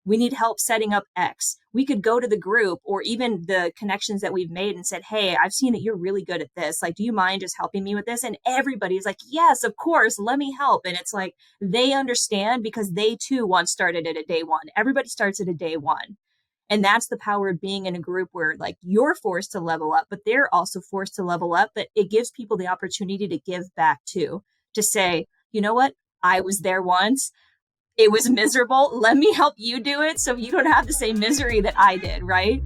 we need help setting up X. We could go to the group or even the connections that we've made and said, hey, I've seen that you're really good at this. Like, do you mind just helping me with this? And everybody's like, yes, of course, let me help. And it's like, they understand because they too once started at a day one. Everybody starts at a day one. And that's the power of being in a group where like you're forced to level up, but they're also forced to level up. But it gives people the opportunity to give back too, to say, you know what? I was there once. It was miserable. Let me help you do it so you don't have the same misery that I did, right?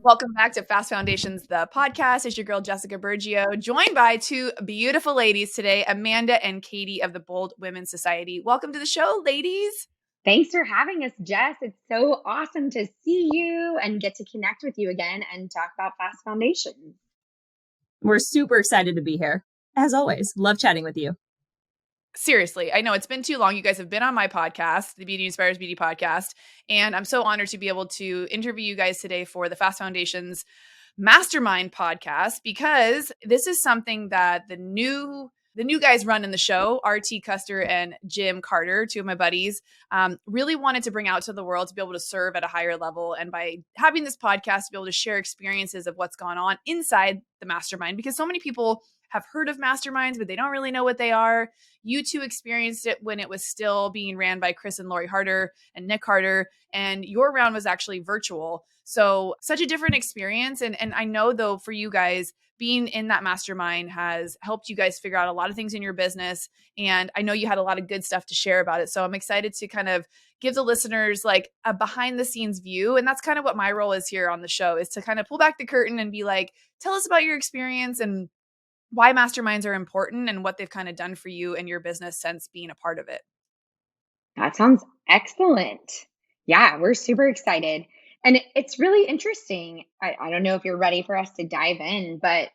Welcome back to Fast Foundations, the podcast. It's your girl, Jessica Bergio, joined by two beautiful ladies today, Amanda and Caytie of the Bold Women's Society. Welcome to the show, ladies. Thanks for having us, Jess. It's so awesome to see you and get to connect with you again and talk about Fast Foundations. We're super excited to be here. As always, love chatting with you. Seriously, I know it's been too long. You guys have been on my podcast, the Beauty Inspires Beauty podcast, and I'm so honored to be able to interview you guys today for the Fast Foundations Mastermind podcast, because this is something that the new guys run in the show, RT Custer and Jim Carter, two of my buddies, really wanted to bring out to the world to be able to serve at a higher level. And by having this podcast, to be able to share experiences of what's gone on inside the mastermind, because so many people have heard of masterminds, but they don't really know what they are. You two experienced it when it was still being ran by Chris and Lori Harder and Nick Harder, and your round was actually virtual. So such a different experience. And I know though, for you guys, being in that mastermind has helped you guys figure out a lot of things in your business. And I know you had a lot of good stuff to share about it. So I'm excited to kind of give the listeners like a behind the scenes view. And that's kind of what my role is here on the show, is to kind of pull back the curtain and be like, tell us about your experience and why masterminds are important and what they've kind of done for you and your business since being a part of it. That sounds excellent. Yeah, we're super excited. And it's really interesting. I don't know if you're ready for us to dive in, but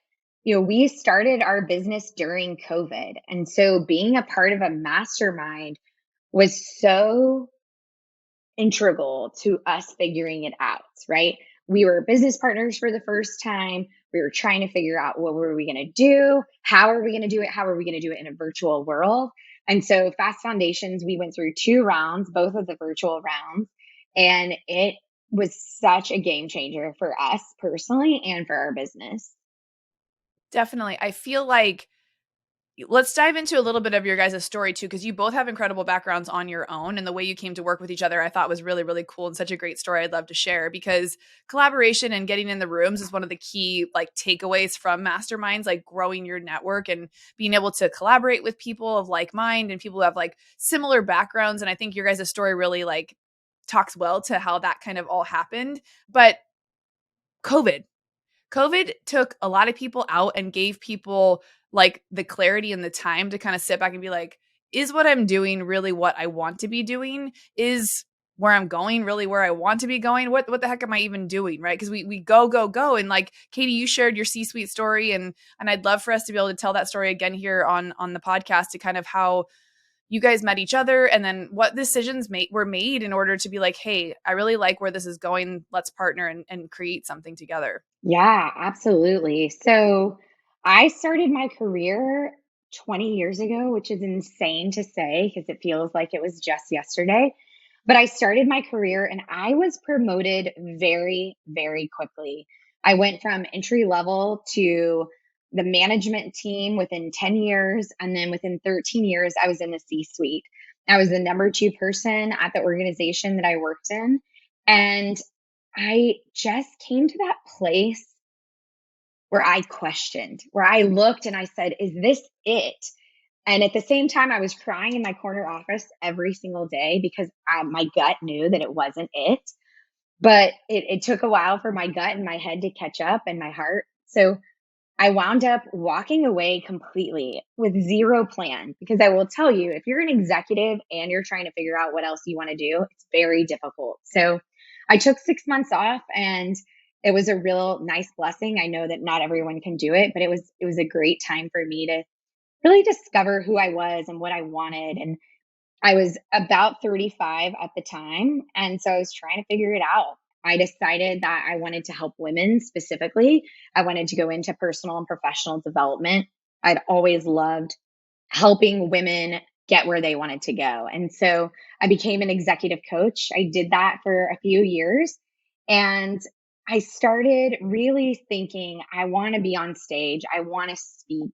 we started our business during COVID. And so being a part of a mastermind was so integral to us figuring it out, right? We were business partners for the first time. We were trying to figure out what were we going to do? How are we going to do it? How are we going to do it in a virtual world? And so Fast Foundations, we went through 2 rounds, both of the virtual rounds, and it was such a game changer for us personally and for our business. Definitely. I feel like let's dive into a little bit of your guys' story too, because you both have incredible backgrounds on your own, and the way you came to work with each other, I thought was really, really cool and such a great story I'd love to share, because collaboration and getting in the rooms is one of the key like takeaways from masterminds, like growing your network and being able to collaborate with people of like mind and people who have like similar backgrounds. And I think your guys' story really like talks well to how that kind of all happened. But COVID took a lot of people out and gave people like the clarity and the time to kind of sit back and be like, is what I'm doing really what I want to be doing? Is where I'm going really where I want to be going? What the heck am I even doing? Right. Because we go. And like Caytie, you shared your C-suite story, and I'd love for us to be able to tell that story again here on the podcast, to kind of how you guys met each other and then what decisions were made in order to be like, hey, I really like where this is going. Let's partner and create something together. Yeah, absolutely. So I started my career 20 years ago, which is insane to say because it feels like it was just yesterday. But I started my career and I was promoted very, very quickly. I went from entry level to the management team within 10 years. And then within 13 years, I was in the C-suite. I was the number 2 person at the organization that I worked in. And I just came to that place where I questioned, where I looked and I said, is this it? And at the same time, I was crying in my corner office every single day because my gut knew that it wasn't it. But it took a while for my gut and my head to catch up, and my heart. So I wound up walking away completely with zero plan, because I will tell you, if you're an executive and you're trying to figure out what else you want to do, it's very difficult. So I took 6 months off, and it was a real nice blessing. I know that not everyone can do it, but it was a great time for me to really discover who I was and what I wanted. And I was about 35 at the time. And so I was trying to figure it out. I decided that I wanted to help women specifically. I wanted to go into personal and professional development. I'd always loved helping women get where they wanted to go. And so I became an executive coach. I did that for a few years. And I started really thinking, I want to be on stage. I want to speak.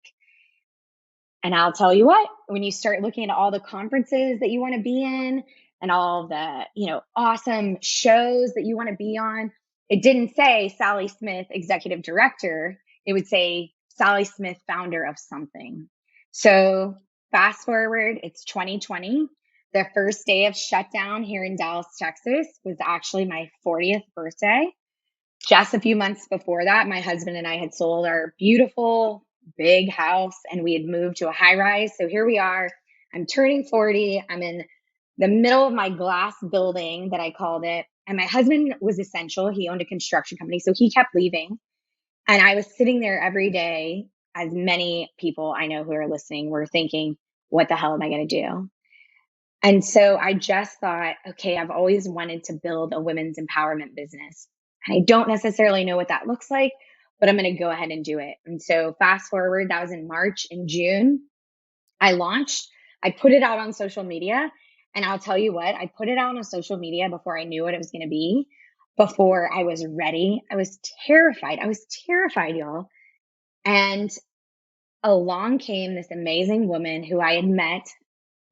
And I'll tell you what, when you start looking at all the conferences that you want to be in and all the, awesome shows that you want to be on, it didn't say Sally Smith, executive director. It would say Sally Smith, founder of something. So fast forward, it's 2020. The first day of shutdown here in Dallas, Texas was actually my 40th birthday. Just a few months before that, my husband and I had sold our beautiful big house and we had moved to a high rise. So here we are. I'm turning 40. I'm in the middle of my glass building that I called it. And my husband was essential. He owned a construction company. So he kept leaving. And I was sitting there every day, as many people I know who are listening were thinking, what the hell am I going to do? And so I just thought, okay, I've always wanted to build a women's empowerment business. I don't necessarily know what that looks like, but I'm going to go ahead and do it. And so fast forward, that was in March. In June, I launched. I put it out on social media. And I'll tell you what, I put it out on social media before I knew what it was going to be, before I was ready. I was terrified. Y'all. And along came this amazing woman who I had met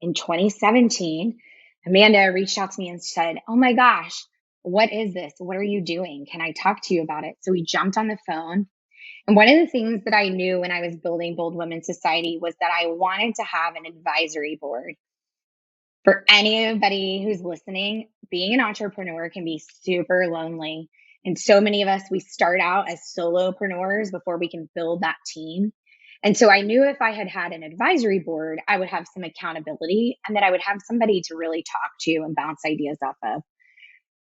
in 2017. Amanda reached out to me and said, oh my gosh, what is this? What are you doing? Can I talk to you about it? So we jumped on the phone. And one of the things that I knew when I was building Bold Women's Society was that I wanted to have an advisory board. For anybody who's listening, being an entrepreneur can be super lonely. And so many of us, we start out as solopreneurs before we can build that team. And so I knew if I had an advisory board, I would have some accountability and that I would have somebody to really talk to and bounce ideas off of.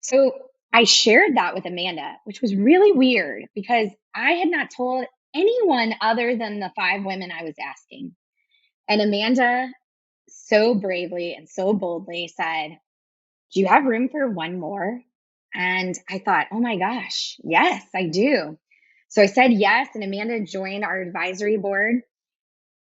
So I shared that with Amanda, which was really weird because I had not told anyone other than the 5 women I was asking. And Amanda so bravely and so boldly said, do you have room for one more? And I thought, oh my gosh, yes, I do. So I said yes, and Amanda joined our advisory board.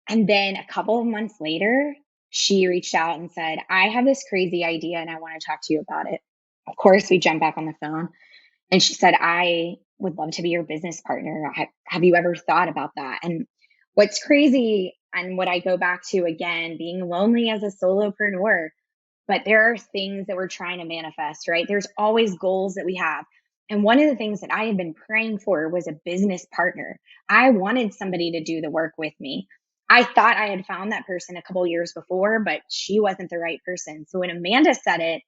And then a couple of months later, she reached out and said, I have this crazy idea and I want to talk to you about it. Of course, we jumped back on the phone and she said, I would love to be your business partner. Have you ever thought about that? And what's crazy, and what I go back to again, being lonely as a solopreneur, but there are things that we're trying to manifest, right? There's always goals that we have. And one of the things that I had been praying for was a business partner. I wanted somebody to do the work with me. I thought I had found that person a couple years before, but she wasn't the right person. So when Amanda said it,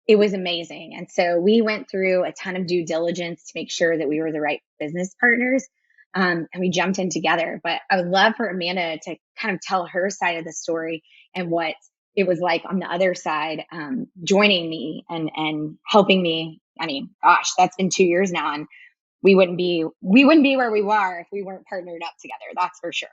it was amazing. And so we went through a ton of due diligence to make sure that we were the right business partners. And we jumped in together. But I would love for Amanda to kind of tell her side of the story and what it was like on the other side, joining me and helping me. I mean, gosh, that's been 2 years now, and we wouldn't be where we are if we weren't partnered up together. That's for sure.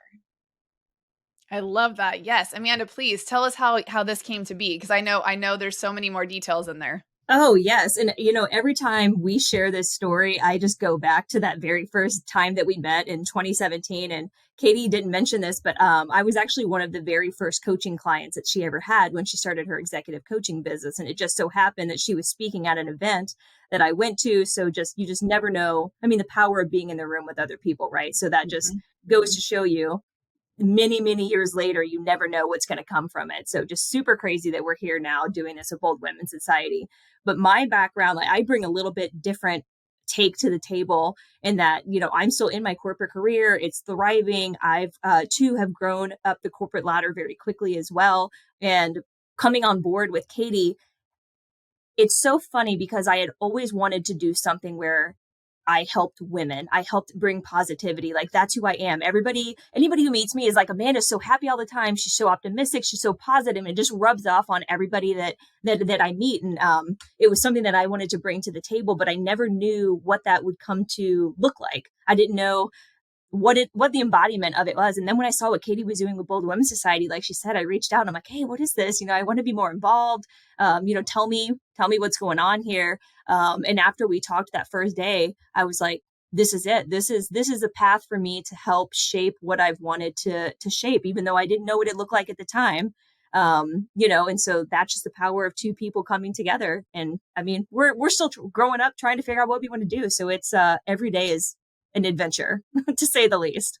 I love that. Yes. Amanda, please tell us how this came to be, because I know there's so many more details in there. Oh, yes. And, every time we share this story, I just go back to that very first time that we met in 2017. And Caytie didn't mention this, but I was actually one of the very first coaching clients that she ever had when she started her executive coaching business. And it just so happened that she was speaking at an event that I went to. So you just never know. I mean, the power of being in the room with other people, right? So that just goes to show you, many, many years later, you never know what's going to come from it. So just super crazy that we're here now doing this with Bold Women's Society. But my background, I bring a little bit different take to the table in that, I'm still in my corporate career. It's thriving. I've too have grown up the corporate ladder very quickly as well. And coming on board with Caytie, it's so funny because I had always wanted to do something where I helped women. I helped bring positivity. Like, that's who I am. Anybody who meets me is like, Amanda's so happy all the time. She's so optimistic. She's so positive, and it just rubs off on everybody that I meet. And it was something that I wanted to bring to the table, but I never knew what that would come to look like. I didn't know what the embodiment of it was. And then when I saw what Caytie was doing with Bold Women's Society, like she said, I reached out and I'm like, hey, what is this? I want to be more involved. Tell me what's going on here. And after we talked that first day, I was like, this is it. This is a path for me to help shape what I've wanted to shape, even though I didn't know what it looked like at the time. And so that's just the power of two people coming together. And I mean, we're still growing up, trying to figure out what we want to do. So it's every day is an adventure, to say the least.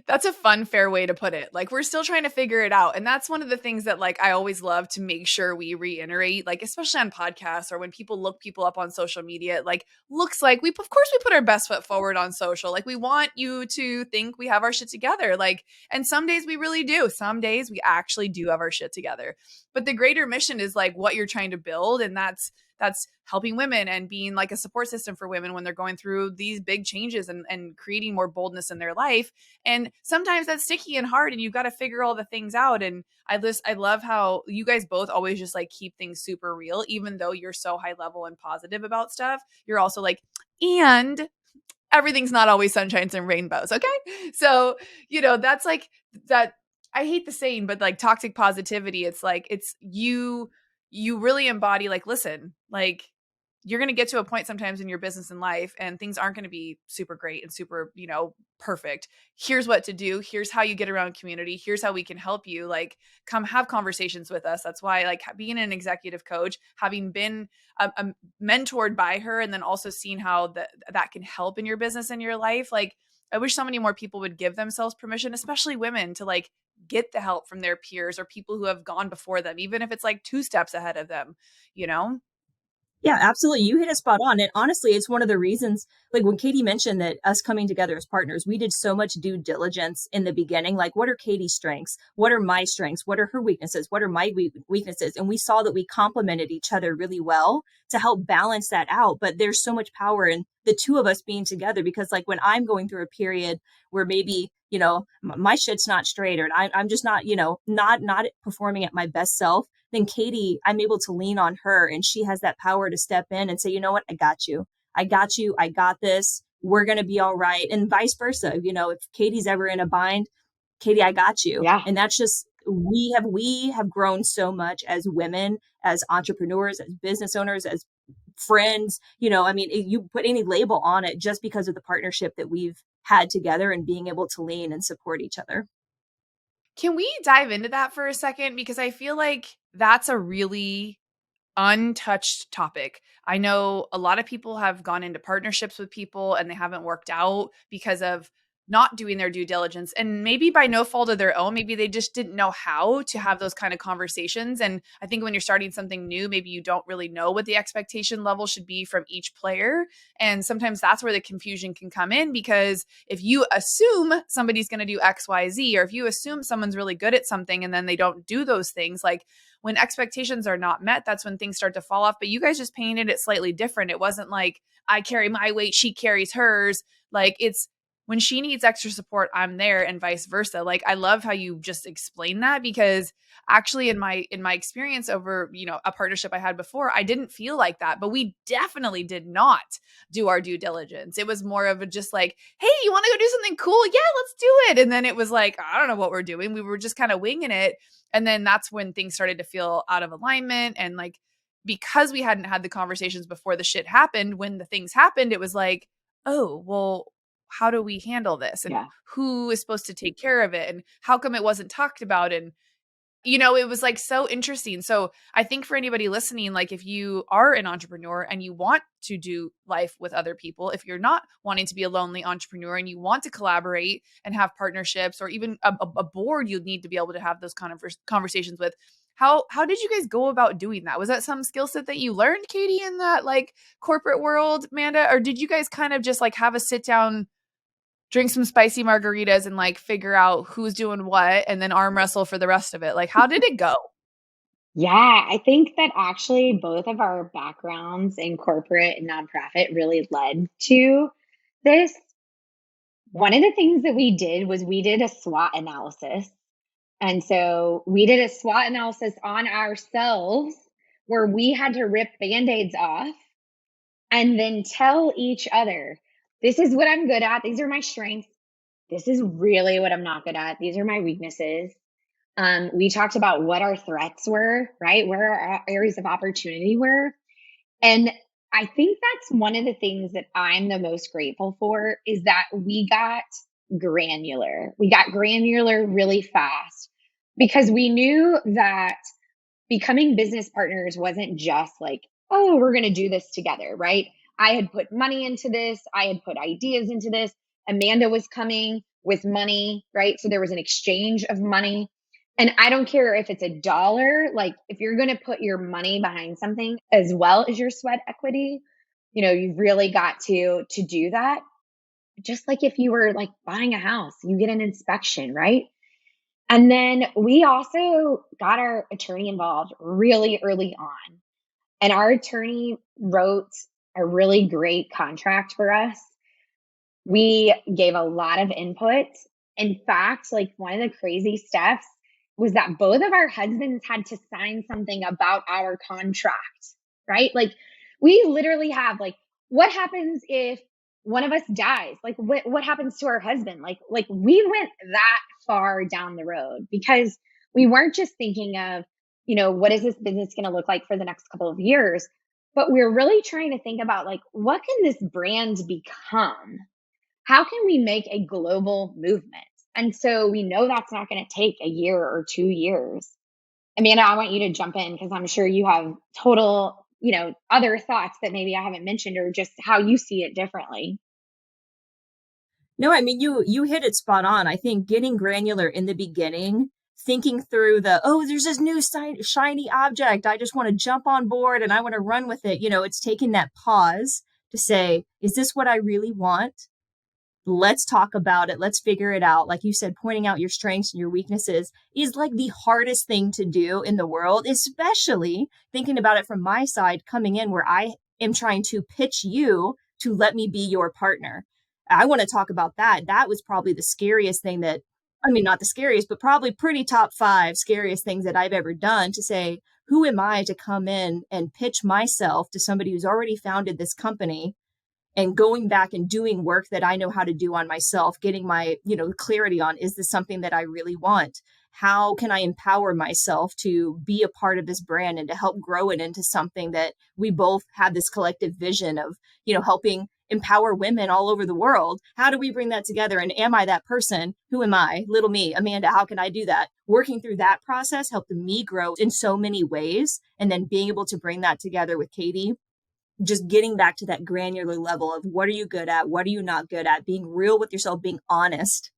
That's a fun, fair way to put it. Like, we're still trying to figure it out. And that's one of the things that, like, I always love to make sure we reiterate, like, especially on podcasts or when people look people up on social media, like, looks like of course we put our best foot forward on social. Like, we want you to think we have our shit together. Like, and some days we really do. Some days we actually do have our shit together. But the greater mission is like what you're trying to build. And that's helping women and being like a support system for women when they're going through these big changes and creating more boldness in their life. And sometimes that's sticky and hard and you've got to figure all the things out. And I love how you guys both always just like keep things super real, even though you're so high level and positive about stuff. You're also like, and everything's not always sunshines and rainbows. Okay. So, that's like that. I hate the saying, but like toxic positivity, it's like, it's you really embody like, listen, like you're going to get to a point sometimes in your business and life and things aren't going to be super great and super, perfect. Here's what to do. Here's how you get around community. Here's how we can help you. Like, come have conversations with us. That's why, like, being an executive coach, having been mentored by her, and then also seeing how that can help in your business and your life. Like, I wish so many more people would give themselves permission, especially women, to like get the help from their peers or people who have gone before them, even if it's like 2 steps ahead of them, you know? Yeah, absolutely. You hit it spot on. And honestly, it's one of the reasons, like when Caytie mentioned that us coming together as partners, we did so much due diligence in the beginning. Like, what are Caytie's strengths? What are my strengths? What are her weaknesses? What are my weaknesses? And we saw that we complemented each other really well to help balance that out. But there's so much power in the two of us being together, because like when I'm going through a period where maybe, my shit's not straight, or I'm just not, not performing at my best self, then Caytie, I'm able to lean on her, and she has that power to step in and say, you know what, I got you. I got you. I got this. We're going to be all right. And vice versa. If Caytie's ever in a bind, Caytie, I got you. Yeah. And that's just, we have grown so much as women, as entrepreneurs, as business owners, as friends. You put any label on it just because of the partnership that we've had together and being able to lean and support each other. Can we dive into that for a second? Because I feel like that's a really untouched topic. I know a lot of people have gone into partnerships with people and they haven't worked out because of not doing their due diligence, and maybe by no fault of their own. Maybe they just didn't know how to have those kind of conversations. And I think when you're starting something new, maybe you don't really know what the expectation level should be from each player. And sometimes that's where the confusion can come in, because if you assume somebody's going to do X, Y, Z, or if you assume someone's really good at something and then they don't do those things, like when expectations are not met, that's when things start to fall off. But you guys just painted it slightly different. It wasn't like I carry my weight, she carries hers. Like, it's when she needs extra support, I'm there, and vice versa. Like, I love how you just explained that, because actually in my experience over, a partnership I had before, I didn't feel like that, but we definitely did not do our due diligence. It was more of a just like, hey, you want to go do something cool? Yeah, let's do it. And then it was like, I don't know what we're doing. We were just kind of winging it. And then that's when things started to feel out of alignment. And like, because we hadn't had the conversations before the shit happened, when the things happened, it was like, oh, well, how do we handle this? And Yeah. who is supposed to take care of it? And how come it wasn't talked about? And, it was like so interesting. So I think for anybody listening, like if you are an entrepreneur and you want to do life with other people, if you're not wanting to be a lonely entrepreneur and you want to collaborate and have partnerships, or even a board you'd need to be able to have those kind of conversations with, how did you guys go about doing that? Was that some skill set that you learned, Caytie, in that like corporate world, Amanda? Or did you guys kind of just like have a sit down, drink some spicy margaritas, and like figure out who's doing what, and then arm wrestle for the rest of it? Like, how did it go? Yeah, I think that actually both of our backgrounds in corporate and nonprofit really led to this. One of the things that we did was we did a SWOT analysis. And so we did a SWOT analysis on ourselves where we had to rip band-aids off and then tell each other, this is what I'm good at. These are my strengths. this is really what I'm not good at. These are my weaknesses. We talked about what our threats were, right? Where our areas of opportunity were. And I think that's one of the things that I'm the most grateful for is that we got granular. We got granular really fast because we knew that becoming business partners wasn't just like, oh, we're going to do this together, right? I had put money into this. I had put ideas into this. Amanda was coming with money, right? So there was an exchange of money. And I don't care if it's a dollar, like if you're going to put your money behind something as well as your sweat equity, you've really got to do that. Just like if you were like buying a house, you get an inspection, right? And then we also got our attorney involved really early on. And our attorney wrote a really great contract for us. We gave a lot of input. In fact, like one of the crazy steps was that both of our husbands had to sign something about our contract, right? Like we literally have like, what happens if one of us dies? Like what happens to our husband? Like we went that far down the road because we weren't just thinking of, what is this business going to look like for the next couple of years? But we're really trying to think about like, what can this brand become? How can we make a global movement? And so we know that's not going to take a year or 2 years. Amanda, I want you to jump in because I'm sure you have total, other thoughts that maybe I haven't mentioned or just how you see it differently. No, I mean, you hit it spot on. I think getting granular in the beginning, thinking through there's this new shiny object. I just want to jump on board and I want to run with it. It's taking that pause to say, is this what I really want? Let's talk about it. Let's figure it out. Like you said, pointing out your strengths and your weaknesses is like the hardest thing to do in the world, especially thinking about it from my side, coming in where I am trying to pitch you to let me be your partner. I want to talk about that. That was probably the scariest thing not the scariest, but probably pretty top 5 scariest things that I've ever done to say, who am I to come in and pitch myself to somebody who's already founded this company and going back and doing work that I know how to do on myself, getting my, clarity on, is this something that I really want? How can I empower myself to be a part of this brand and to help grow it into something that we both have this collective vision of, helping empower women all over the world? How do we bring that together? And am I that person? Who am I? Little me, Amanda, how can I do that? Working through that process helped me grow in so many ways. And then being able to bring that together with Caytie, just getting back to that granular level of what are you good at? What are you not good at? Being real with yourself, being honest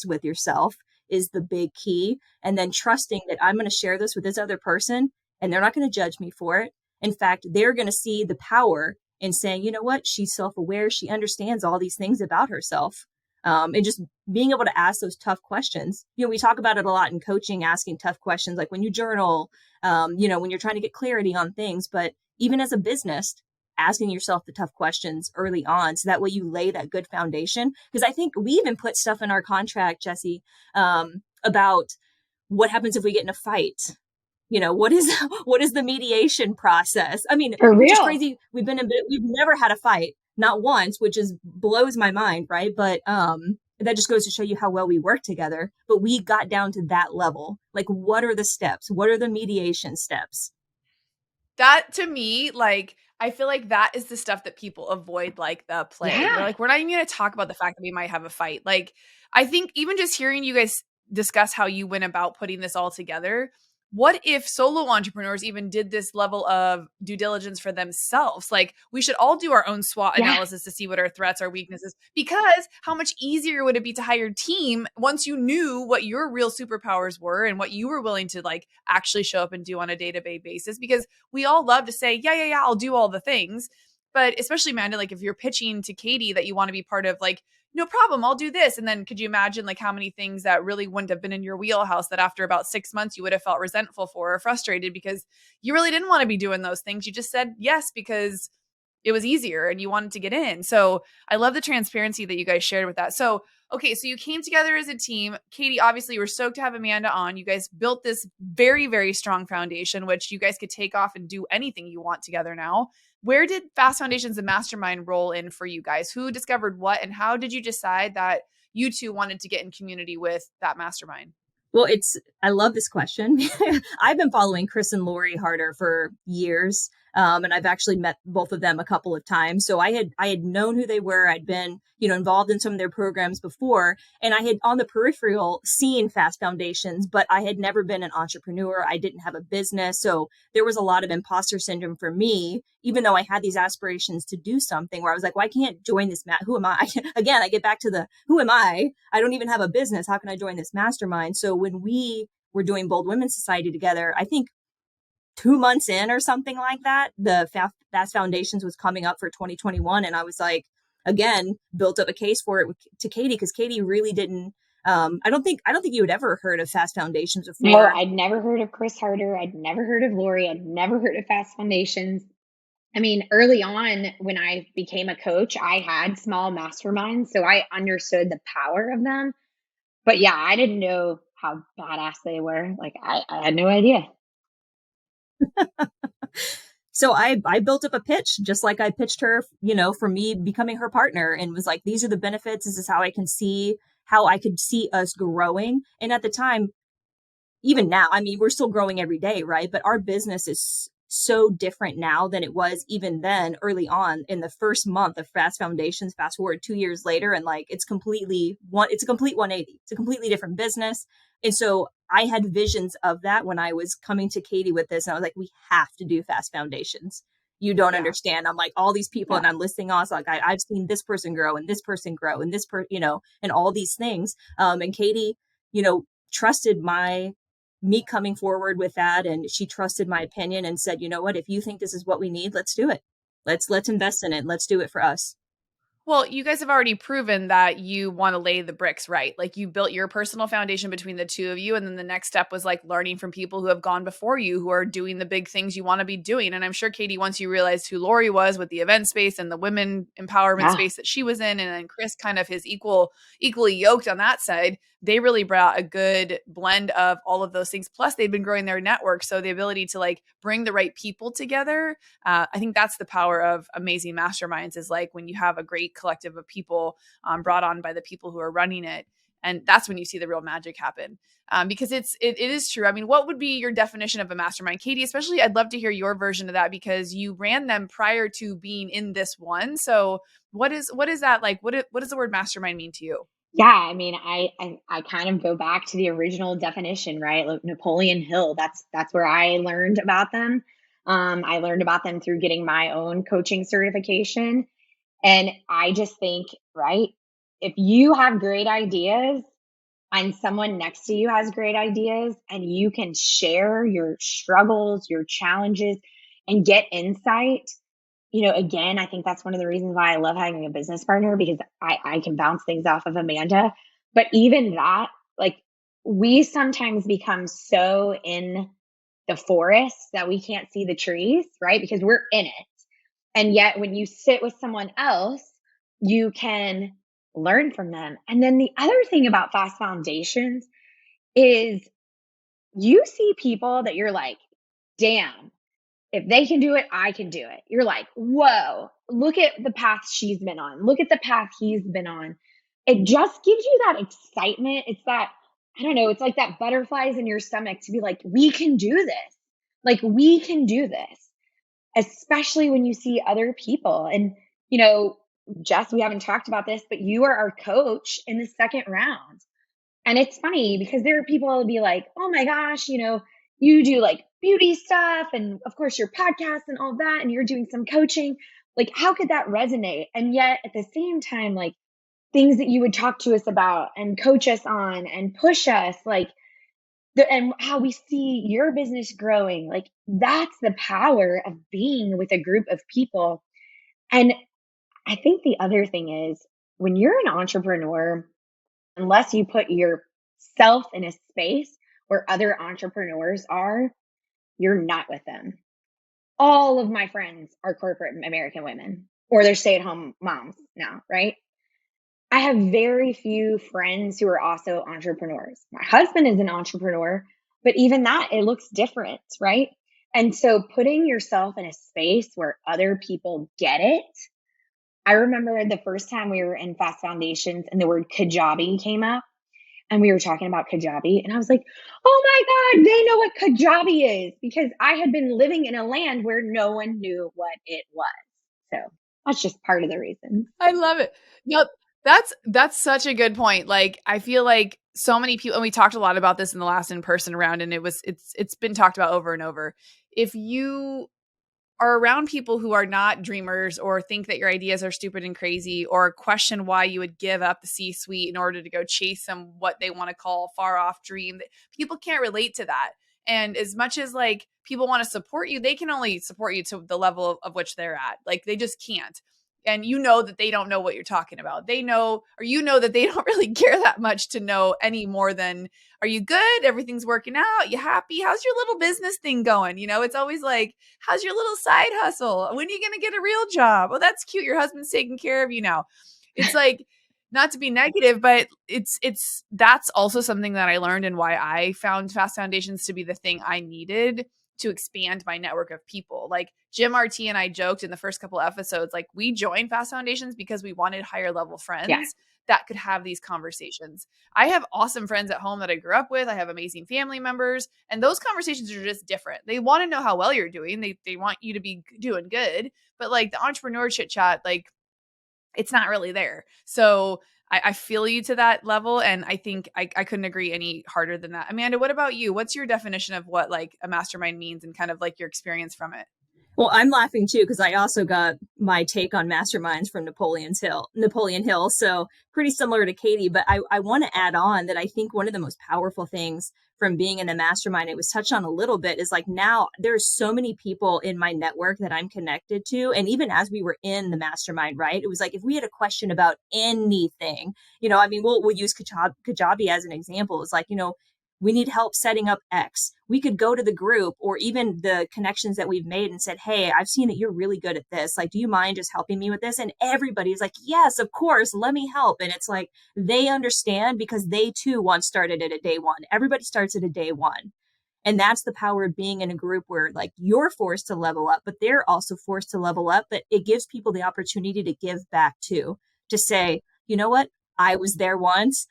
with yourself is the big key. And then trusting that I'm going to share this with this other person and they're not going to judge me for it. In fact, they're going to see the power in saying, you know what? She's self-aware. She understands all these things about herself. And just being able to ask those tough questions. We talk about it a lot in coaching, asking tough questions, like when you journal, when you're trying to get clarity on things, but even as a business, asking yourself the tough questions early on. So that way you lay that good foundation. Because I think we even put stuff in our contract, Jesse, about what happens if we get in a fight. What is the mediation process? I mean, For which is real. crazy. We've never had a fight, not once, which is blows my mind, right? But that just goes to show you how well we work together. But we got down to that level. Like, what are the steps? What are the mediation steps? That to me, like, I feel like that is the stuff that people avoid, like the play. They're Yeah. like, we're not even going to talk about the fact that we might have a fight. Like, I think even just hearing you guys discuss how you went about putting this all together, what if solo entrepreneurs even did this level of due diligence for themselves? Like, we should all do our own SWOT Yeah. analysis to see what our threats, our weaknesses, because how much easier would it be to hire a team once you knew what your real superpowers were and what you were willing to like actually show up and do on a day-to-day basis? Because we all love to say, yeah, I'll do all the things. But especially, Amanda, like if you're pitching to Caytie that you want to be part of, like, no problem, I'll do this. And then could you imagine like how many things that really wouldn't have been in your wheelhouse that after about 6 months you would have felt resentful for or frustrated because you really didn't want to be doing those things. You just said yes because it was easier and you wanted to get in. So I love the transparency that you guys shared with that. So, okay, so you came together as a team. Caytie, obviously, you were stoked to have Amanda on. You guys built this very, very strong foundation, which you guys could take off and do anything you want together now. Where did Fast Foundations and Mastermind roll in for you guys? Who discovered what and how did you decide that you two wanted to get in community with that mastermind? Well, I love this question. I've been following Chris and Lori Harder for years. And I've actually met both of them a couple of times. So I had known who they were. I'd been, involved in some of their programs before, and I had on the peripheral seen Fast Foundations, but I had never been an entrepreneur. I didn't have a business. So there was a lot of imposter syndrome for me, even though I had these aspirations to do something where I was like, well, I can't join this. Who am I? Again, I get back to who am I? I don't even have a business. How can I join this mastermind? So when we were doing Bold Women's Society together, I think 2 months in or something like that, the Fast Foundations was coming up for 2021. And I was like, again, built up a case for it to Caytie, because Caytie really didn't, I don't think you had ever heard of Fast Foundations before. No, I'd never heard of Chris Harder. I'd never heard of Lori. I'd never heard of Fast Foundations. I mean, early on when I became a coach, I had small masterminds, so I understood the power of them. But yeah, I didn't know how badass they were. Like I had no idea. So I built up a pitch, just like I pitched her, for me becoming her partner, and was like, these are the benefits. This is how I could see us growing. And at the time, even now, I mean, we're still growing every day, right? But our business is so different now than it was even then, early on in the first month of Fast Foundations. Fast forward 2 years later, and like it's a complete 180. It's a completely different business. And so I had visions of that when I was coming to Caytie with this, and I was like, we have to do Fast Foundations. You don't understand. I'm like, all these people, and I'm listing off, like I've seen this person grow and this person grow and this and all these things. And Caytie, trusted me coming forward with that, and she trusted my opinion and said, you know what, if you think this is what we need, let's do it. Let's invest in it. Let's do it for us. Well, you guys have already proven that you want to lay the bricks right. Like you built your personal foundation between the two of you. And then the next step was like learning from people who have gone before you, who are doing the big things you want to be doing. And I'm sure, Caytie, once you realized who Lori was with the event space and the women empowerment space that she was in, and then Chris kind of his equally yoked on that side, they really brought a good blend of all of those things. Plus they've been growing their network. So the ability to like bring the right people together. I think that's the power of amazing masterminds, is like when you have a great collective of people brought on by the people who are running it. And that's when you see the real magic happen. Because it is true. I mean, what would be your definition of a mastermind? Caytie, especially, I'd love to hear your version of that, because you ran them prior to being in this one. So what is that like? What does the word mastermind mean to you? Yeah, I mean, I kind of go back to the original definition, right? Like Napoleon Hill, that's where I learned about them. I learned about them through getting my own coaching certification. And I just think, right, if you have great ideas and someone next to you has great ideas, and you can share your struggles, your challenges, and get insight, again, I think that's one of the reasons why I love having a business partner, because I can bounce things off of Amanda. But even that, like, we sometimes become so in the forest that we can't see the trees, right? Because we're in it. And yet when you sit with someone else, you can learn from them. And then the other thing about Fast Foundations is you see people that you're like, damn, if they can do it, I can do it. You're like, whoa, look at the path she's been on. Look at the path he's been on. It just gives you that excitement. It's that, I don't know, it's like that butterflies in your stomach to be like, we can do this. Like, we can do this, especially when you see other people. And, Jess, we haven't talked about this, but you are our coach in the second round. And it's funny because there are people who will be like, oh my gosh, you do like beauty stuff and of course your podcast and all that, and you're doing some coaching. Like, how could that resonate? And yet at the same time, like, things that you would talk to us about and coach us on and push us, like, and how we see your business growing, like, that's the power of being with a group of people. And I think the other thing is, when you're an entrepreneur, unless you put yourself in a space where other entrepreneurs are, you're not with them. All of my friends are corporate American women, or they're stay-at-home moms now, right? I have very few friends who are also entrepreneurs. My husband is an entrepreneur, but even that, it looks different, right? And so putting yourself in a space where other people get it, I remember the first time we were in Fast Foundations and the word Kajabi came up and we were talking about Kajabi. And I was like, oh my God, they know what Kajabi is, because I had been living in a land where no one knew what it was. So that's just part of the reason. I love it. No, that's such a good point. Like, I feel like so many people, and we talked a lot about this in the last in-person round, and it's been talked about over and over. If you are around people who are not dreamers or think that your ideas are stupid and crazy or question why you would give up the C-suite in order to go chase some what they want to call far off dream, people can't relate to that. And as much as like people want to support you, they can only support you to the level of which they're at. Like they just can't. And you know that they don't know what you're talking about. They know, or you know that they don't really care that much to know any more than, are you good? Everything's working out. You happy? How's your little business thing going? You know, it's always like, how's your little side hustle? When are you going to get a real job? Oh, that's cute. Your husband's taking care of you now. It's like, not to be negative, but that's also something that I learned and why I found Fast Foundations to be the thing I needed to expand my network of people. Like Jim RT and I joked in the first couple episodes, like we joined Fast Foundations because we wanted higher level friends Yeah. that could have these conversations. I have awesome friends at home that I grew up with. I have amazing family members, and those conversations are just different. They want to know how well you're doing. They want you to be doing good, but like the entrepreneur chit chat, like it's not really there. So I feel you to that level. And I think I couldn't agree any harder than that. Amanda, what about you? What's your definition of what like a mastermind means and kind of like your experience from it? Well, I'm laughing too because I also got my take on masterminds from Napoleon Hill. So pretty similar to Caytie, but I want to add on that I think one of the most powerful things from being in a mastermind, it was touched on a little bit, is like now there's so many people in my network that I'm connected to. And even as we were in the mastermind, right, it was like if we had a question about anything, I mean, we'll use Kajabi as an example. It's like, we need help setting up X. We could go to the group or even the connections that we've made and said, hey, I've seen that you're really good at this. Like, do you mind just helping me with this? And everybody's like, yes, of course, let me help. And it's like, they understand because they too once started at a day one. Everybody starts at a day one. And that's the power of being in a group where like you're forced to level up, but they're also forced to level up. But it gives people the opportunity to give back too, to say, you know what? I was there once.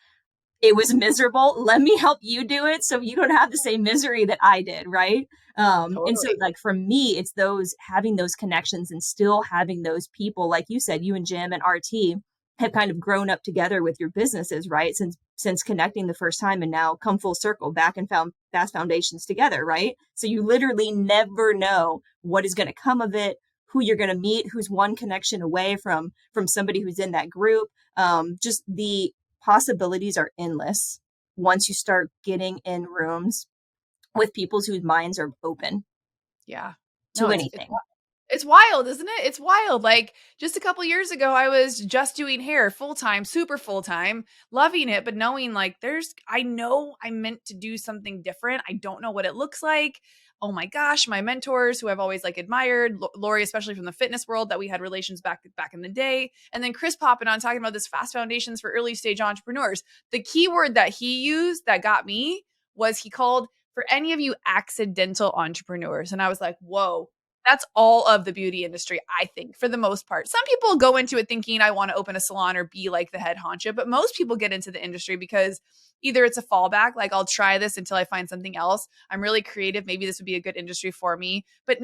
It was miserable. Let me help you do it so you don't have the same misery that I did, right? And so Totally. like for me, it's those having those connections and still having those people, like you said, you and Jim and RT have kind of grown up together with your businesses, right? Since connecting the first time and now come full circle back and found Fast Foundations together, right? So you literally never know what is going to come of it, who you're going to meet, who's one connection away from somebody who's in that group. Just the possibilities are endless once you start getting in rooms with people whose minds are open Yeah. No, to anything. it's wild, isn't it? It's wild. Like just a couple years ago, I was just doing hair full time, super full time, loving it, but knowing like I know I meant to do something different. I don't know what it looks like. Oh my gosh, my mentors who I've always like admired, Lori, especially from the fitness world that we had relations back in the day. And then Chris popping on talking about this Fast Foundations for early stage entrepreneurs. The key word that he used that got me was he called for any of you accidental entrepreneurs. And I was like, whoa, that's all of the beauty industry, I think, for the most part. Some people go into it thinking I want to open a salon or be like the head honcho, but most people get into the industry because either it's a fallback, like I'll try this until I find something else. I'm really creative. Maybe this would be a good industry for me. But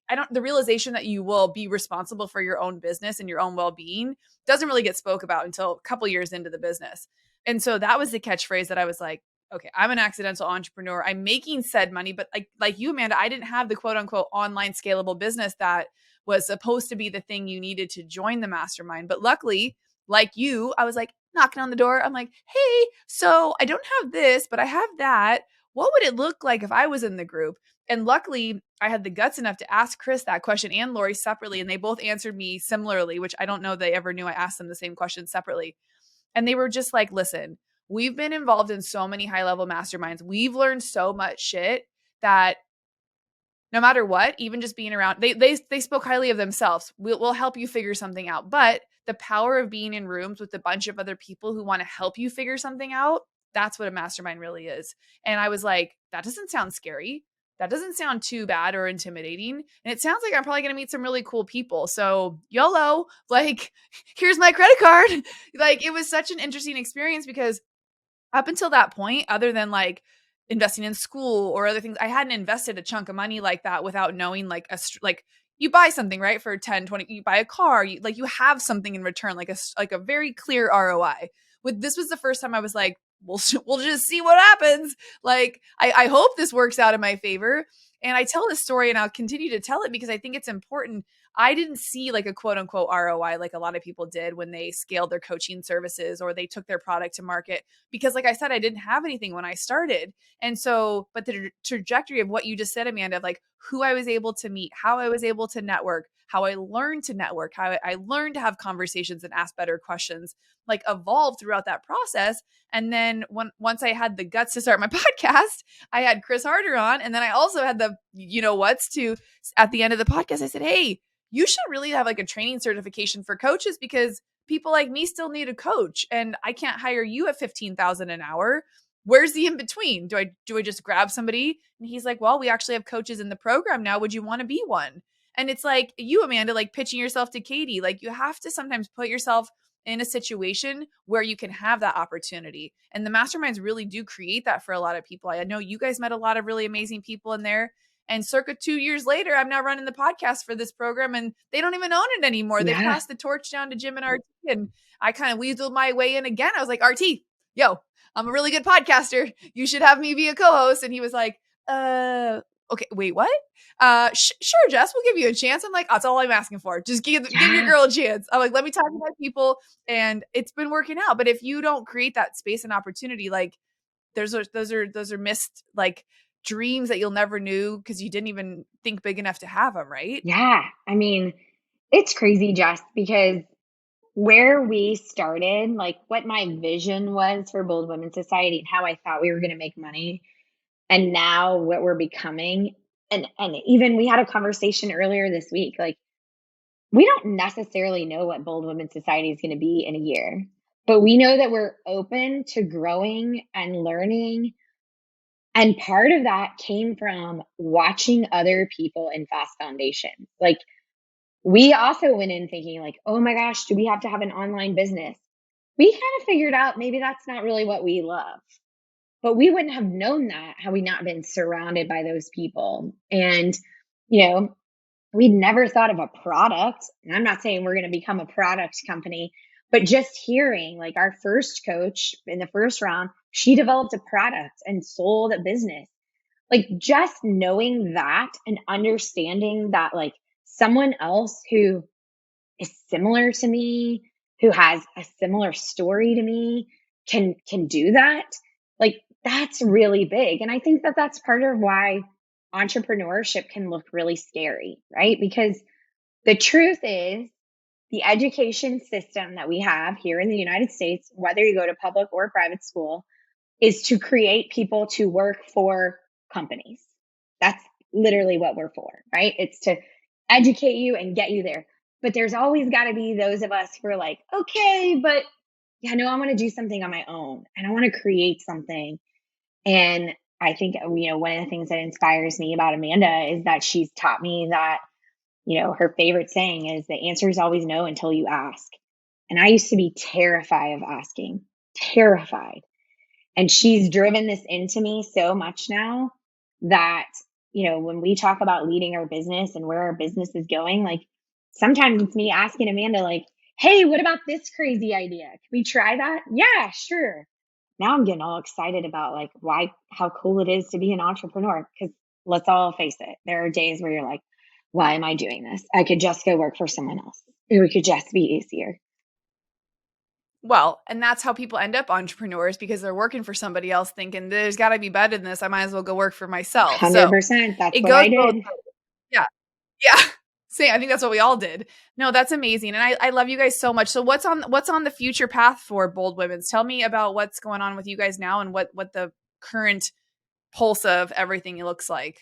I don't, the realization that you will be responsible for your own business and your own well-being doesn't really get spoke about until a couple years into the business. And so that was the catchphrase that I was like, okay, I'm an accidental entrepreneur. I'm making said money, but like you, Amanda, I didn't have the quote unquote online scalable business that was supposed to be the thing you needed to join the mastermind. But luckily, like you, I was like knocking on the door. I'm like, hey, so I don't have this, but I have that. What would it look like if I was in the group? And luckily, I had the guts enough to ask Chris that question and Lori separately, and they both answered me similarly, which I don't know they ever knew I asked them the same question separately. And they were just like, listen, we've been involved in so many high level masterminds. We've learned so much shit that no matter what, even just being around, they spoke highly of themselves. We'll help you figure something out. But the power of being in rooms with a bunch of other people who want to help you figure something out, that's what a mastermind really is. And I was like, that doesn't sound scary. that doesn't sound too bad or intimidating. And it sounds like I'm probably going to meet some really cool people. So YOLO, like, here's my credit card. Like, it was such an interesting experience because up until that point, other than like investing in school or other things, I hadn't invested a chunk of money like that without knowing like like you buy something, right? For 10, 20, you buy a car, you have something in return, like a very clear ROI. This was the first time I was like, we'll just see what happens. Like, I hope this works out in my favor. And I tell this story and I'll continue to tell it because I think it's important. I didn't see like a quote unquote ROI like a lot of people did when they scaled their coaching services or they took their product to market. Because like I said, I didn't have anything when I started. And so, but the trajectory of what you just said, Amanda, of like who I was able to meet, how I was able to network, how I learned to network, how I learned to have conversations and ask better questions, like evolved throughout that process. And then once I had the guts to start my podcast, I had Chris Harder on. And then I also had the, what's to, at the end of the podcast, I said, hey, you should really have like a training certification for coaches because people like me still need a coach and I can't hire you at $15,000 an hour. Where's the in between? Do I just grab somebody? And he's like, well, we actually have coaches in the program now. Would you want to be one? And it's like you, Amanda, like pitching yourself to Caytie, like you have to sometimes put yourself in a situation where you can have that opportunity. And the masterminds really do create that for a lot of people. I know you guys met a lot of really amazing people in there. And circa 2 years later, I'm now running the podcast for this program and they don't even own it anymore. They passed the torch down to Jim and RT. And I kind of weaseled my way in again. I was like, RT, yo, I'm a really good podcaster. You should have me be a co-host. And he was like, okay, wait, what? Sure, Jess, we'll give you a chance. I'm like, that's all I'm asking for. Just give your girl a chance. I'm like, let me talk to my people. And it's been working out. But if you don't create that space and opportunity, like those are missed like dreams that you'll never knew because you didn't even think big enough to have them, right? Yeah. I mean, it's crazy, Jess, because where we started, like what my vision was for Bold Women Society and how I thought we were going to make money, and now what we're becoming. And even we had a conversation earlier this week, like we don't necessarily know what Bold Women Society is going to be in a year, but we know that we're open to growing and learning. And part of that came from watching other people in Fast Foundation. Like we also went in thinking like, oh my gosh, do we have to have an online business? We kind of figured out maybe that's not really what we love. But we wouldn't have known that had we not been surrounded by those people. And, we'd never thought of a product. And I'm not saying we're going to become a product company, but just hearing like our first coach in the first round, she developed a product and sold a business. Like just knowing that and understanding that like someone else who is similar to me, who has a similar story to me can do that. Like that's really big. And I think that that's part of why entrepreneurship can look really scary, right? Because the truth is the education system that we have here in the United States, whether you go to public or private school, is to create people to work for companies. That's literally what we're for, right? It's to educate you and get you there. But there's always got to be those of us who are like, okay, but I want to do something on my own and I want to create something. And I think, one of the things that inspires me about Amanda is that she's taught me that, her favorite saying is the answer is always no until you ask. And I used to be terrified of asking, terrified. And she's driven this into me so much now that, when we talk about leading our business and where our business is going, like sometimes it's me asking Amanda, like, hey, what about this crazy idea? Can we try that? Yeah, sure. Now I'm getting all excited about like how cool it is to be an entrepreneur. Because let's all face it, there are days where you're like, why am I doing this? I could just go work for someone else. It could just be easier. Well, and that's how people end up entrepreneurs because they're working for somebody else thinking there's got to be better than this. I might as well go work for myself. 100%. That's it what goes I did. Yeah. Yeah. See, I think that's what we all did. No, that's amazing. And I love you guys so much. So what's on the future path for Bold Women's? Tell me about what's going on with you guys now and what the current pulse of everything looks like.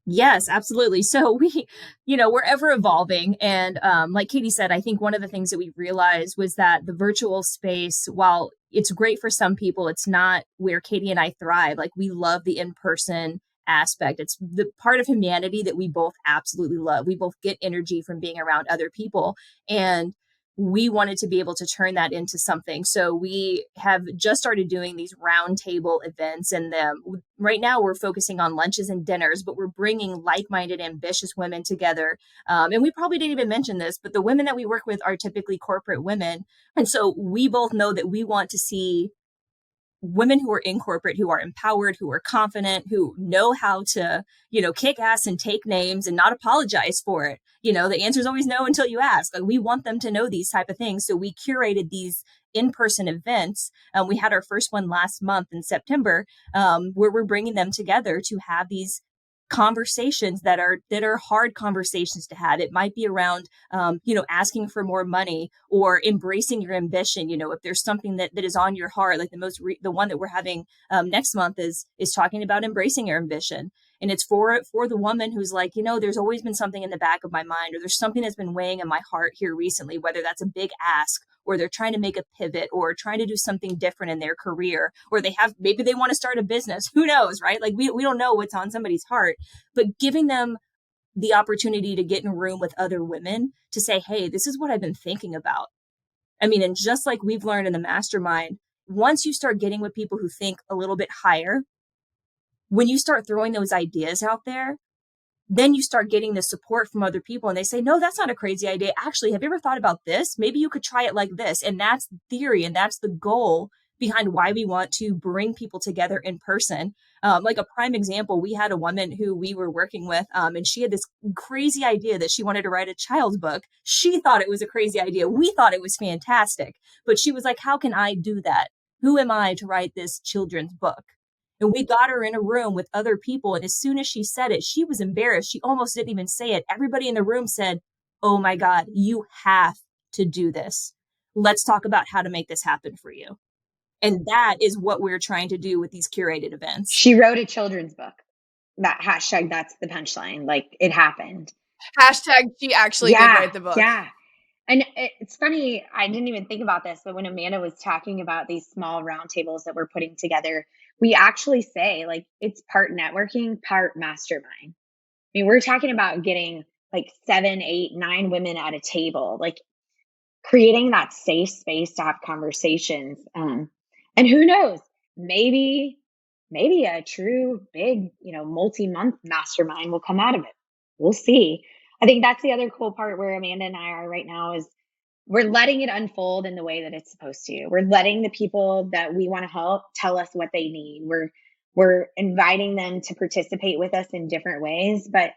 Yes, absolutely. So we're ever evolving. And like Caytie said, I think one of the things that we realized was that the virtual space, while it's great for some people, it's not where Caytie and I thrive. Like we love the in-person aspect. It's the part of humanity that we both absolutely love. We both get energy from being around other people. And we wanted to be able to turn that into something. So we have just started doing these roundtable events. And right now we're focusing on lunches and dinners, but we're bringing like-minded, ambitious women together. And we probably didn't even mention this, but the women that we work with are typically corporate women. And so we both know that we want to see women who are in corporate, who are empowered, who are confident, who know how to, kick ass and take names and not apologize for it. The answer is always no until you ask. Like, we want them to know these type of things. So we curated these in-person events. We had our first one last month in September, where we're bringing them together to have these conversations that are hard conversations to have. It might be around, asking for more money or embracing your ambition. If there's something that is on your heart, like the one that we're having next month is talking about embracing your ambition. And it's for the woman who's like, there's always been something in the back of my mind, or there's something that's been weighing in my heart here recently, whether that's a big ask, or they're trying to make a pivot, or trying to do something different in their career, or maybe they want to start a business. Who knows, right? Like we don't know what's on somebody's heart, but giving them the opportunity to get in a room with other women to say, hey, this is what I've been thinking about. I mean, and just like we've learned in the mastermind, once you start getting with people who think a little bit higher, when you start throwing those ideas out there, then you start getting the support from other people, and they say, no, that's not a crazy idea. Actually, have you ever thought about this? Maybe you could try it like this. And that's theory. And that's the goal behind why we want to bring people together in person. Like a prime example, we had a woman who we were working with, and she had this crazy idea that she wanted to write a child's book. She thought it was a crazy idea. We thought it was fantastic. But she was like, how can I do that? Who am I to write this children's book? And we got her in a room with other people. And as soon as she said it, she was embarrassed. She almost didn't even say it. Everybody in the room said, oh my God, you have to do this. Let's talk about how to make this happen for you. And that is what we're trying to do with these curated events. She wrote a children's book. That hashtag, that's the punchline. Like, it happened. Hashtag she actually did write the book. Yeah. And it's funny, I didn't even think about this, but when Amanda was talking about these small roundtables that we're putting together, we actually say, like, it's part networking, part mastermind. I mean, we're talking about getting like 7, 8, 9 women at a table, like creating that safe space to have conversations. And who knows, maybe a true big, multi-month mastermind will come out of it. We'll see. I think that's the other cool part where Amanda and I are right now is we're letting it unfold in the way that it's supposed to. We're letting the people that we want to help tell us what they need. We're inviting them to participate with us in different ways. But,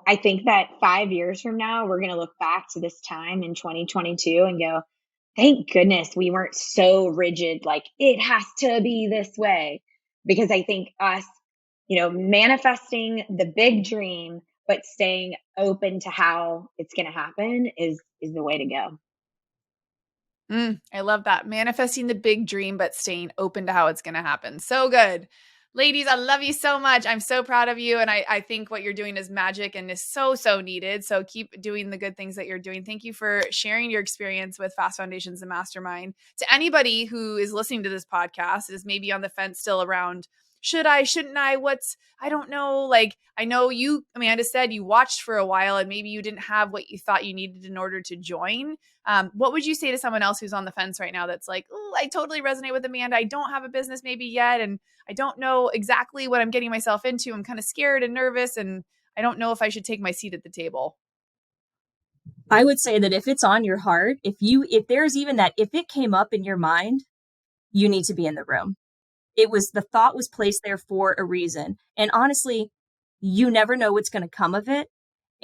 I think that 5 years from now, we're going to look back to this time in 2022 and go, thank goodness we weren't so rigid, like it has to be this way. Because I think us, manifesting the big dream, but staying open to how it's going to happen is the way to go. I love that. Manifesting the big dream, but staying open to how it's going to happen. So good. Ladies, I love you so much. I'm so proud of you. And I think what you're doing is magic and is so, so needed. So keep doing the good things that you're doing. Thank you for sharing your experience with Fast Foundations and Mastermind. To anybody who is listening to this podcast, is maybe on the fence still around, should I, shouldn't I, I don't know. Like, I know you, Amanda, said you watched for a while and maybe you didn't have what you thought you needed in order to join. What would you say to someone else who's on the fence right now that's like, oh, I totally resonate with Amanda. I don't have a business maybe yet, and I don't know exactly what I'm getting myself into. I'm kind of scared and nervous, and I don't know if I should take my seat at the table. I would say that if it's on your heart, if there's even that, if it came up in your mind, you need to be in the room. The thought was placed there for a reason. And honestly, you never know what's going to come of it.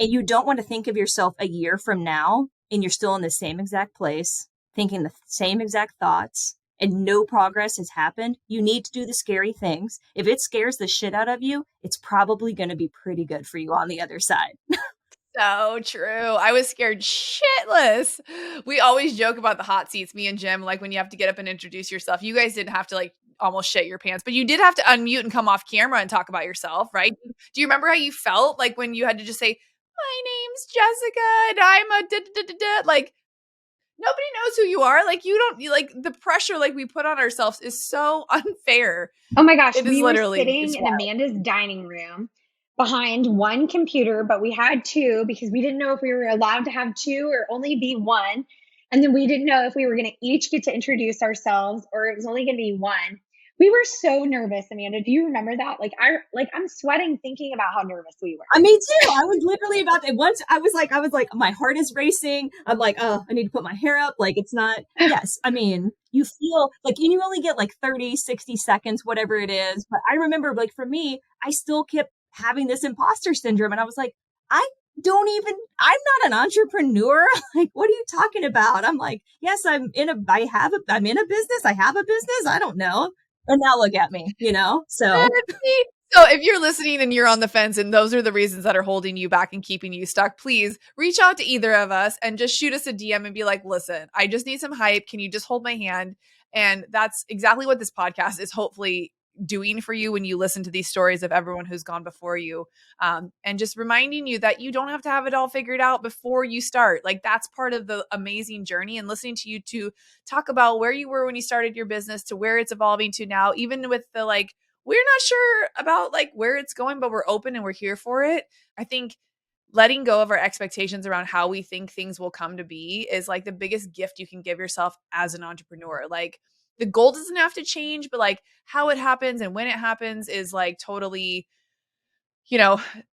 And you don't want to think of yourself a year from now and you're still in the same exact place, thinking the same exact thoughts, and no progress has happened. You need to do the scary things. If it scares the shit out of you, it's probably going to be pretty good for you on the other side. So true. I was scared shitless. We always joke about the hot seats, me and Jim, like when you have to get up and introduce yourself. You guys didn't have to like almost shit your pants, but you did have to unmute and come off camera and talk about yourself, right? Do you remember how you felt like when you had to just say, my name's Jessica and I'm a like, nobody knows who you are. Like, the pressure like we put on ourselves is so unfair. Oh my gosh, It is we were literally, sitting it's in wild. Amanda's dining room behind one computer, but we had two because we didn't know if we were allowed to have two or only be one. And then we didn't know if we were going to each get to introduce ourselves or it was only going to be one. We were so nervous, Amanda. Do you remember that? I'm sweating thinking about how nervous we were. Me too. I was literally about to, once I was like, my heart is racing. I'm like, oh, I need to put my hair up. Like, it's not, yes. I mean, you feel like, and you only get like 30, 60 seconds, whatever it is. But I remember, like, for me, I still kept having this imposter syndrome. And I was like, I'm not an entrepreneur. Like, what are you talking about? I'm like, yes, I'm in a business. I have a business. I don't know. And now look at me, so. So if you're listening and you're on the fence and those are the reasons that are holding you back and keeping you stuck, please reach out to either of us and just shoot us a DM and be like, listen, I just need some hype. Can you just hold my hand? And that's exactly what this podcast is hopefully doing for you when you listen to these stories of everyone who's gone before you, and just reminding you that you don't have to have it all figured out before you start. Like, that's part of the amazing journey. And listening to you to talk about where you were when you started your business to where it's evolving to now, even with the like, we're not sure about like where it's going, but we're open and we're here for it. I think letting go of our expectations around how we think things will come to be is like the biggest gift you can give yourself as an entrepreneur. Like, the goal doesn't have to change, but like how it happens and when it happens is like totally,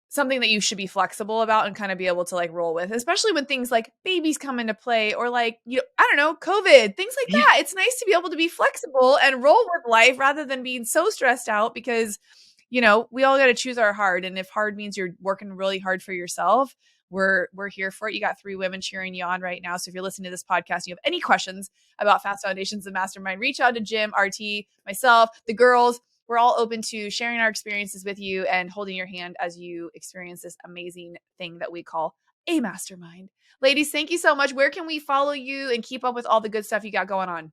something that you should be flexible about and kind of be able to like roll with, especially when things like babies come into play or like, I don't know, COVID, things like that. It's nice to be able to be flexible and roll with life rather than being so stressed out because, we all got to choose our hard. And if hard means you're working really hard for yourself, we're here for it. You got 3 women cheering you on right now. So if you're listening to this podcast, and you have any questions about Fast Foundations and Mastermind, reach out to Jim, RT, myself, the girls. We're all open to sharing our experiences with you and holding your hand as you experience this amazing thing that we call a mastermind. Ladies, thank you so much. Where can we follow you and keep up with all the good stuff you got going on?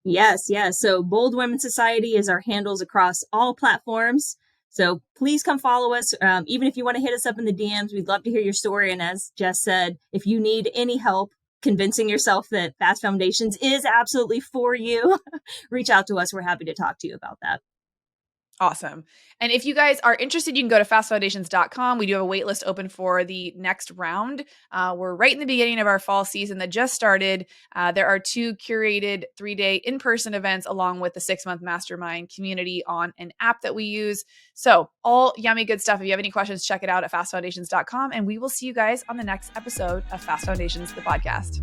Yes. So Bold Women Society is our handles across all platforms. So please come follow us. Even if you want to hit us up in the DMs, we'd love to hear your story. And as Jess said, if you need any help convincing yourself that Fast Foundations is absolutely for you, reach out to us. We're happy to talk to you about that. Awesome. And if you guys are interested, you can go to fastfoundations.com. We do have a wait list open for the next round. We're right in the beginning of our fall season that just started. There are 2 curated 3-day in-person events along with the 6-month mastermind community on an app that we use. So all yummy good stuff. If you have any questions, check it out at fastfoundations.com. And we will see you guys on the next episode of Fast Foundations, the podcast.